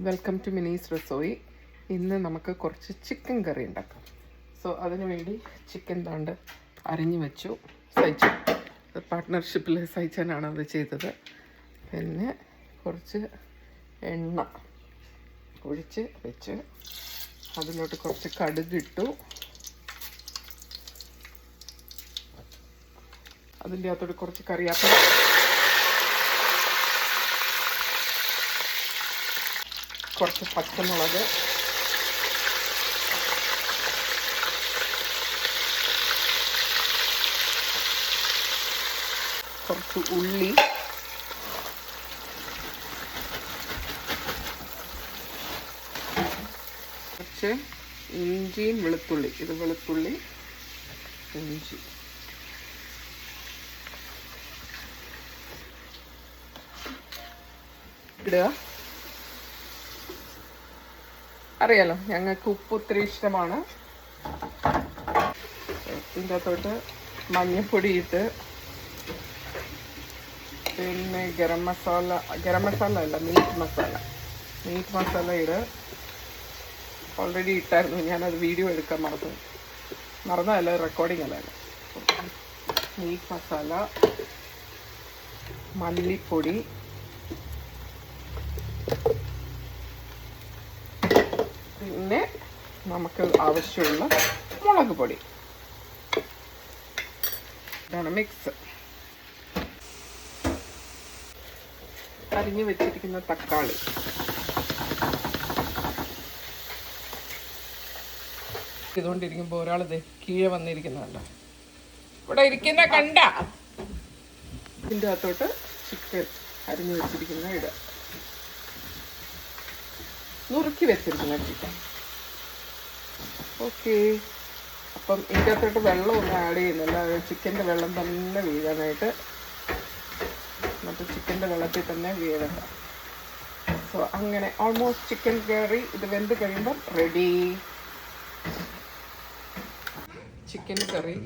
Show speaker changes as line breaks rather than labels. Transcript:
Welcome to മിനീസ് Rasoi. ഇന്ന് നമുക്ക് കുറച്ച് ചിക്കൻ കറി ഉണ്ടാക്കാം. സോ അതിനു വേണ്ടി ചിക്കൻ താണ്ട് അരിഞ്ഞു വെച്ചു. സൈച്ച പാർട്ട്ണർഷിപ്പിൽ സൈച്ചനാണ് അത് ചെയ്തത്. പിന്നെ കുറച്ച് എണ്ണ ഒഴിച്ച് വെച്ച് അതിലോട്ട് കുറച്ച് കടുകിട്ടു. അതിൻ്റെ അകത്തോട്ട് കുറച്ച് കറിവേപ്പില, കുറച്ച് പച്ചമുളക്, കുറച്ച് ഉള്ളി, കുറച്ച് ഇഞ്ചിയും വെളുത്തുള്ളി. ഇത് വെളുത്തുള്ളി, ഇഞ്ചി, ഇടുക. അറിയാലോ, ഞങ്ങൾക്ക് ഉപ്പ് ഒത്തിരി ഇഷ്ടമാണ്. ഇതിൻ്റെ അകത്തോട്ട് മഞ്ഞൾപ്പൊടി ഇട്ട്, പിന്നെ ഗരം മസാല അല്ല, മീറ്റ് മസാല ഇട്. ഓൾറെഡി ഇട്ടായിരുന്നു, ഞാനത് വീഡിയോ എടുക്കാൻ മറന്നതല്ല, റെക്കോർഡിംഗ് അല്ലായിരുന്നു. മീറ്റ് മസാല, മല്ലിപ്പൊടി, പിന്നെ നമുക്ക് ആവശ്യമുള്ള മുളക് പൊടി. ഇതാണ് മിക്സ്. അരിഞ്ഞു വെച്ചിരിക്കുന്ന തക്കാളി, ഇതുകൊണ്ടിരിക്കുമ്പോൾ ഒരാളിത് കീഴെ വന്നിരിക്കുന്നുണ്ട്. ഇവിടെ ഇരിക്കുന്ന കണ്ട. ഇതിൻ്റെ അകത്തോട്ട് ചിക്കൻ അരിഞ്ഞു വെച്ചിരിക്കുന്ന ഇടുക. നുറുക്കി വെച്ചിരിക്കുന്ന ചിക്കൻ. ഓക്കെ. അപ്പം ഇതിൻ്റെ അകത്തോട്ട് വെള്ളമൊന്നും ആഡ് ചെയ്യുന്നില്ല. ചിക്കൻ്റെ വെള്ളം തന്നെ വീഴാനായിട്ട്, മറ്റേ ചിക്കൻ്റെ വെള്ളത്തിൽ തന്നെ വീഴണ്ട. സോ അങ്ങനെ ഓൾമോസ്റ്റ് ചിക്കൻ കറി ഇത് വെന്ത് കഴിയുമ്പം റെഡി. ചിക്കൻ കറി